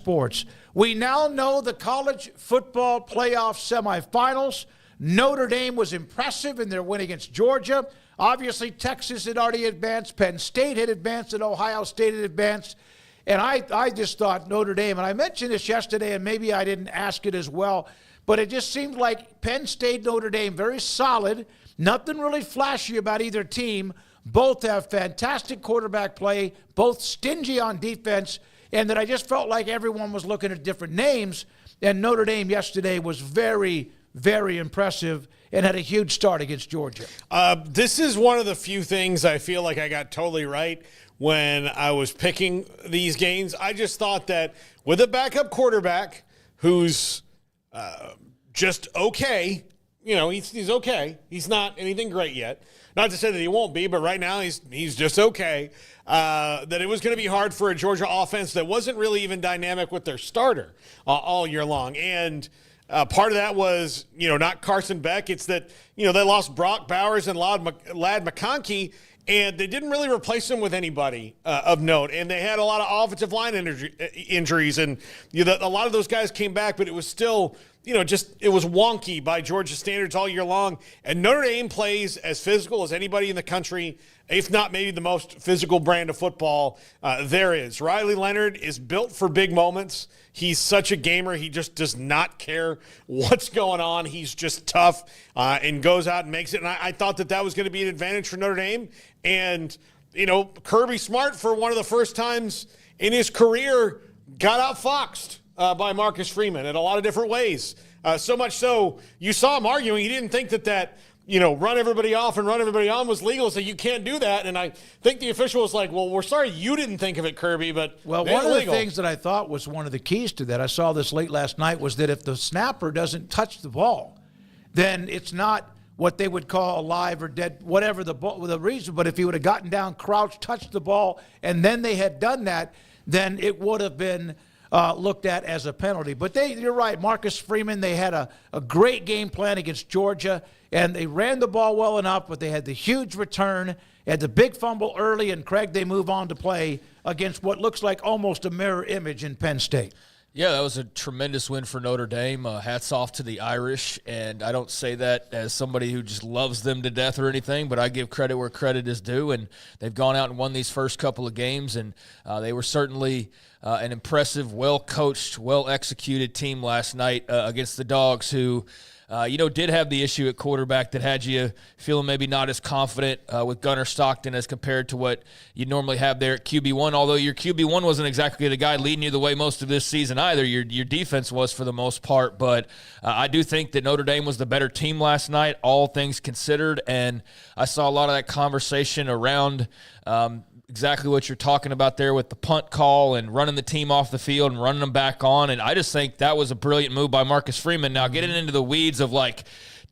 Sports. We now know the college football playoff semifinals. Notre Dame was impressive in their win against Georgia. Obviously, Texas had already advanced. Penn State had advanced, and Ohio State had advanced. And I just thought Notre Dame, and I mentioned this yesterday, and maybe I didn't ask it as well, but it just seemed like Penn State, Notre Dame, very solid. Nothing really flashy about either team. Both have fantastic quarterback play, both stingy on defense, and that I just felt like everyone was looking at different names. And Notre Dame yesterday was very, very impressive and had a huge start against Georgia. This is one of the few things I feel like I got totally right when I was picking these games. I just thought that with a backup quarterback who's just okay, he's okay. He's not anything great yet. Not to say that he won't be, but right now he's just okay. That it was going to be hard for a Georgia offense that wasn't really even dynamic with their starter all year long. And part of that was, not Carson Beck. It's that, they lost Brock Bowers and Ladd McConkey, and they didn't really replace him with anybody of note. And they had a lot of offensive line injuries, and a lot of those guys came back, but it was still – it was wonky by Georgia standards all year long. And Notre Dame plays as physical as anybody in the country, if not maybe the most physical brand of football there is. Riley Leonard is built for big moments. He's such a gamer. He just does not care what's going on. He's just tough and goes out and makes it. And I thought that was going to be an advantage for Notre Dame. And, Kirby Smart, for one of the first times in his career, got outfoxed by Marcus Freeman in a lot of different ways. So much so, you saw him arguing. He didn't think that run everybody off and run everybody on was legal, so you can't do that. And I think the official was like, well, we're sorry you didn't think of it, Kirby, but one of the things that I thought was one of the keys to that, I saw this late last night, was that if the snapper doesn't touch the ball, then it's not what they would call alive or dead, whatever the reason. But if he would have gotten down, crouched, touched the ball, and then they had done that, then it would have been looked at as a penalty. But you're right, Marcus Freeman, they had a great game plan against Georgia, and they ran the ball well enough, but they had the huge return, had the big fumble early, and Craig, they move on to play against what looks like almost a mirror image in Penn State. Yeah, that was a tremendous win for Notre Dame. Hats off to the Irish, and I don't say that as somebody who just loves them to death or anything, but I give credit where credit is due, and they've gone out and won these first couple of games, and they were certainly an impressive, well-coached, well-executed team last night against the Dogs, who did have the issue at quarterback that had you feeling maybe not as confident with Gunnar Stockton as compared to what you normally have there at QB1, although your QB1 wasn't exactly the guy leading you the way most of this season either. Your defense was for the most part, but I do think that Notre Dame was the better team last night, all things considered, and I saw a lot of that conversation around exactly what you're talking about there with the punt call and running the team off the field and running them back on. And I just think that was a brilliant move by Marcus Freeman. Now, getting into the weeds of,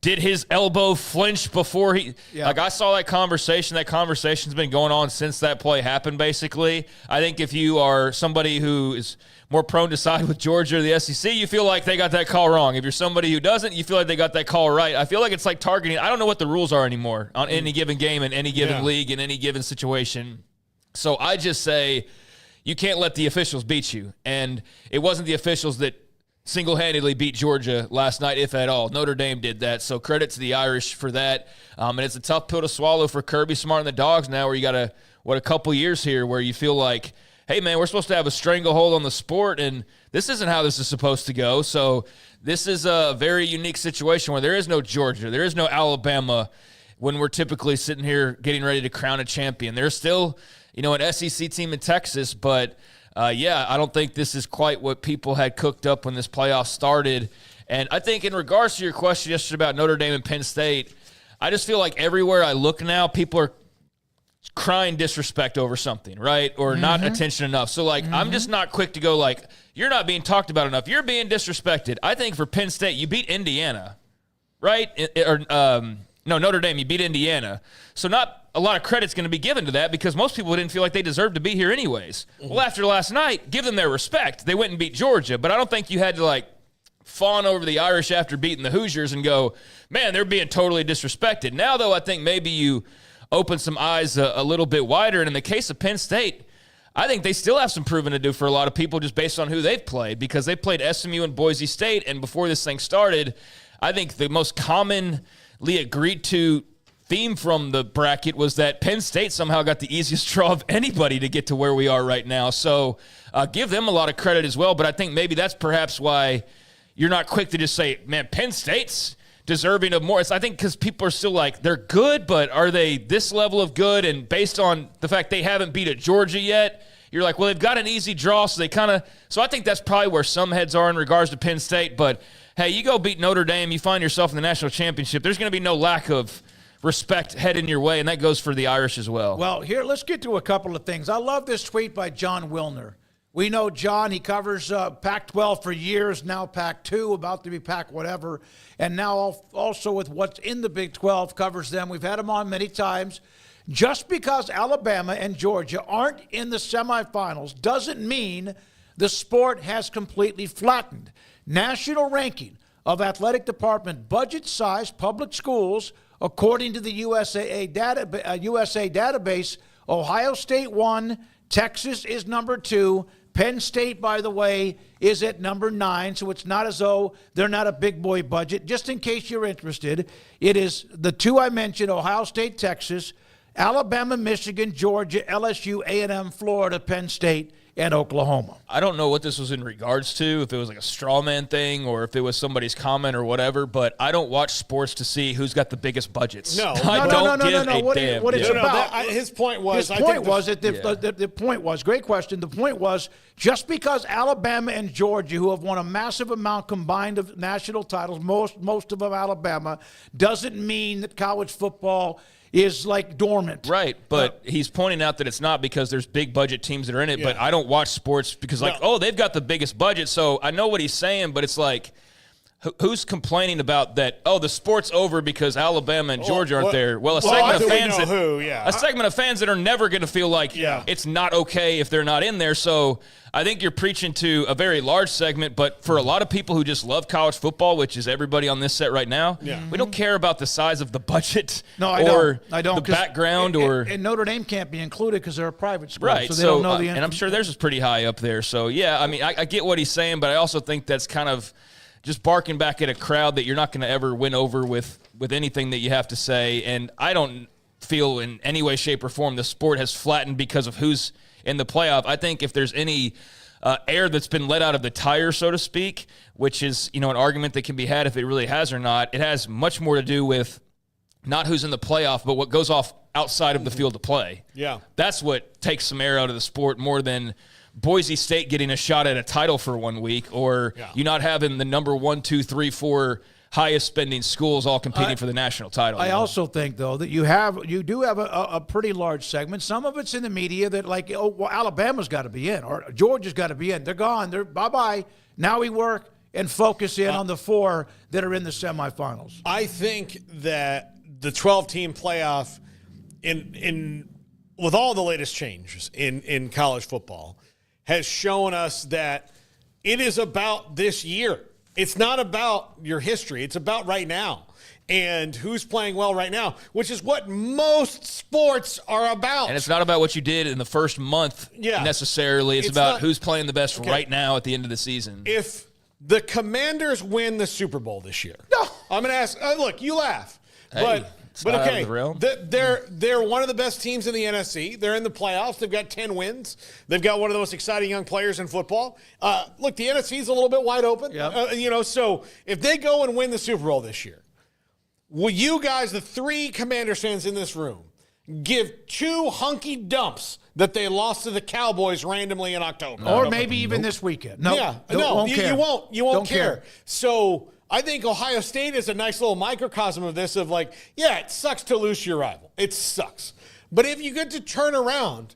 did his elbow flinch before he – I saw that conversation. That conversation's been going on since that play happened, basically. I think if you are somebody who is more prone to side with Georgia or the SEC, you feel like they got that call wrong. If you're somebody who doesn't, you feel like they got that call right. I feel like it's like targeting – I don't know what the rules are anymore on any given game in any given league in any given situation. So I just say you can't let the officials beat you. And it wasn't the officials that single-handedly beat Georgia last night, if at all. Notre Dame did that. So credit to the Irish for that. And it's a tough pill to swallow for Kirby Smart and the Dogs now, where you got a couple years here where you feel like, hey, man, we're supposed to have a stranglehold on the sport, and this isn't how this is supposed to go. So this is a very unique situation where there is no Georgia, there is no Alabama when we're typically sitting here getting ready to crown a champion. There's still an SEC team in Texas, but, I don't think this is quite what people had cooked up when this playoff started. And I think in regards to your question yesterday about Notre Dame and Penn State, I just feel like everywhere I look now, people are crying disrespect over something, right? Or not attention enough. So, I'm just not quick to go you're not being talked about enough. You're being disrespected. I think for Penn State, you beat Indiana, right? Notre Dame, you beat Indiana. So not a lot of credit's going to be given to that because most people didn't feel like they deserved to be here anyways. Well, after last night, give them their respect. They went and beat Georgia, but I don't think you had to, fawn over the Irish after beating the Hoosiers and go, man, they're being totally disrespected. Now, though, I think maybe you open some eyes a little bit wider. And in the case of Penn State, I think they still have some proving to do for a lot of people just based on who they've played, because they played SMU and Boise State, and before this thing started, I think the most commonly agreed to theme from the bracket was that Penn State somehow got the easiest draw of anybody to get to where we are right now. So give them a lot of credit as well, but I think maybe that's perhaps why you're not quick to just say, man, Penn State's deserving of more. I think because people are still like, they're good, but are they this level of good? And based on the fact they haven't beat at Georgia yet, you're like, well, they've got an easy draw, so they kind of – so I think that's probably where some heads are in regards to Penn State. But, hey, you go beat Notre Dame, you find yourself in the national championship, there's going to be no lack of respect heading your way, and that goes for the Irish as well. Well, here, let's get to a couple of things. I love this tweet by John Wilner. We know John, he covers Pac-12 for years, now Pac-2, about to be Pac-whatever, and now also with what's in the Big 12, covers them. We've had him on many times. Just because Alabama and Georgia aren't in the semifinals doesn't mean the sport has completely flattened. National ranking of athletic department budget-sized public schools, according to the USA database, Ohio State won, Texas is number 2, Penn State, by the way, is at number 9, so it's not as though they're not a big boy budget. Just in case you're interested, it is the 2 I mentioned, Ohio State, Texas, Alabama, Michigan, Georgia, LSU, A&M, Florida, Penn State, and Oklahoma. I don't know what this was in regards to, if it was like a straw man thing or if it was somebody's comment or whatever, but I don't watch sports to see who's got the biggest budgets. No. I don't give a damn. What it's about. His point was. The point was, great question. The point was, just because Alabama and Georgia, who have won a massive amount combined of national titles, most of them Alabama, doesn't mean that college football is like dormant. Right, but he's pointing out that it's not because there's big budget teams that are in it, but I don't watch sports because they've got the biggest budget, so I know what he's saying, but it's like, who's complaining about that, the sport's over because Alabama and Georgia aren't there? Well, a segment of fans that are never going to feel like it's not okay if they're not in there, so I think you're preaching to a very large segment, but for a lot of people who just love college football, which is everybody on this set right now, we don't care about the size of the budget or the background. And Notre Dame can't be included because they're a private school, right, so they don't know the and I'm sure theirs is pretty high up there. So, I mean, I get what he's saying, but I also think that's kind of just barking back at a crowd that you're not going to ever win over with anything that you have to say. And I don't feel in any way, shape, or form the sport has flattened because of who's in the playoff. I think if there's any air that's been let out of the tire, so to speak, which is, an argument that can be had if it really has or not, it has much more to do with not who's in the playoff, but what goes off outside of the field of play. Yeah. That's what takes some air out of the sport more than Boise State getting a shot at a title for 1 week or you not having the number 1, 2, 3, 4 highest spending schools all competing for the national title. I also think, though, that you do have a pretty large segment. Some of it's in the media that Alabama's got to be in or Georgia's got to be in. They're gone. They're bye-bye. Now we work and focus in on the 4 that are in the semifinals. I think that the 12-team playoff with all the latest changes in college football has shown us that it is about this year. It's not about your history. It's about right now and who's playing well right now, which is what most sports are about. And it's not about what you did in the first month necessarily. It's about who's playing the best right now at the end of the season. If the Commanders win the Super Bowl this year, I'm going to ask, look, you laugh, but okay, they're one of the best teams in the NFC. They're in the playoffs. They've got 10 wins. They've got one of the most exciting young players in football. Look, the NFC is a little bit wide open. So if they go and win the Super Bowl this year, will you guys, the 3 Commanders fans in this room, give 2 hunky dumps that they lost to the Cowboys randomly in October? Or maybe even this weekend. No, you won't care. So I think Ohio State is a nice little microcosm of this of it sucks to lose to your rival. It sucks. But if you get to turn around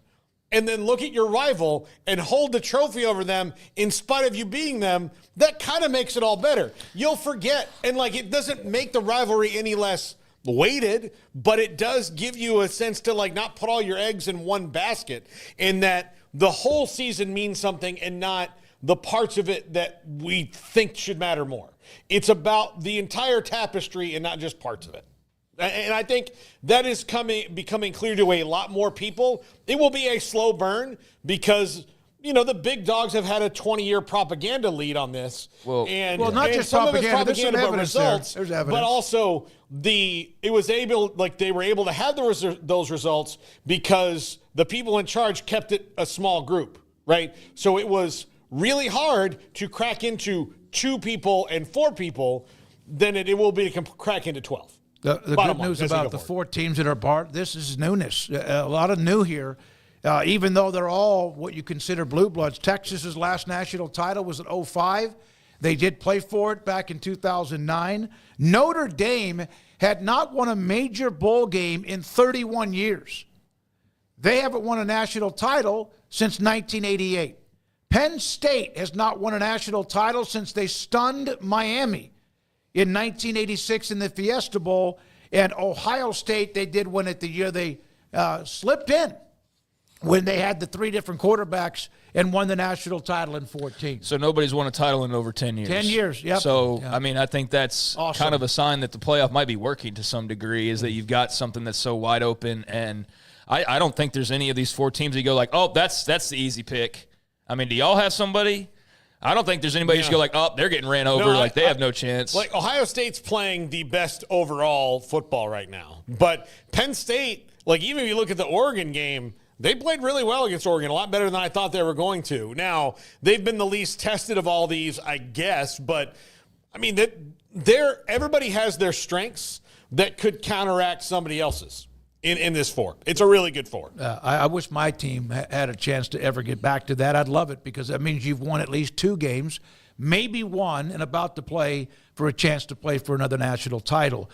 and then look at your rival and hold the trophy over them in spite of you beating them, that kind of makes it all better. You'll forget. And it doesn't make the rivalry any less weighted, but it does give you a sense to not put all your eggs in one basket and that the whole season means something and not the parts of it that we think should matter more. It's about the entire tapestry and not just parts of it. And I think that is becoming clear to a lot more people. It will be a slow burn because the big dogs have had a 20-year propaganda lead on this. Not just some propaganda, of it's there's some but evidence results. there. There's evidence. But also they were able to have those results because the people in charge kept it a small group, right? So it was really hard to crack into 2 people and 4 people than it will be to crack into 12. The good news about the 4 teams that are part, this is newness. A lot of new here. Even though they're all what you consider blue bloods. Texas's last national title was in 2005. They did play for it back in 2009. Notre Dame had not won a major bowl game in 31 years. They haven't won a national title since 1988. Penn State has not won a national title since they stunned Miami in 1986 in the Fiesta Bowl. And Ohio State, they did win it the year they slipped in, when they had the 3 different quarterbacks and won the national title in 2014. So nobody's won a title in over 10 years. 10 years, yep. So, yeah. I think that's awesome. kind of a sign that the playoff might be working to some degree, is that you've got something that's so wide open. And I don't think there's any of these 4 teams that you go like, oh, that's the easy pick. Do y'all have somebody? I don't think there's anybody you should go like, oh, they're getting ran over. They have no chance. Like, Ohio State's playing the best overall football right now. But Penn State, even if you look at the Oregon game, they played really well against Oregon, a lot better than I thought they were going to. Now, they've been the least tested of all these, I guess, but everybody has their strengths that could counteract somebody else's in this 4. It's a really good 4. I wish my team had a chance to ever get back to that. I'd love it because that means you've won at least 2 games, maybe 1, and about to play for a chance to play for another national title.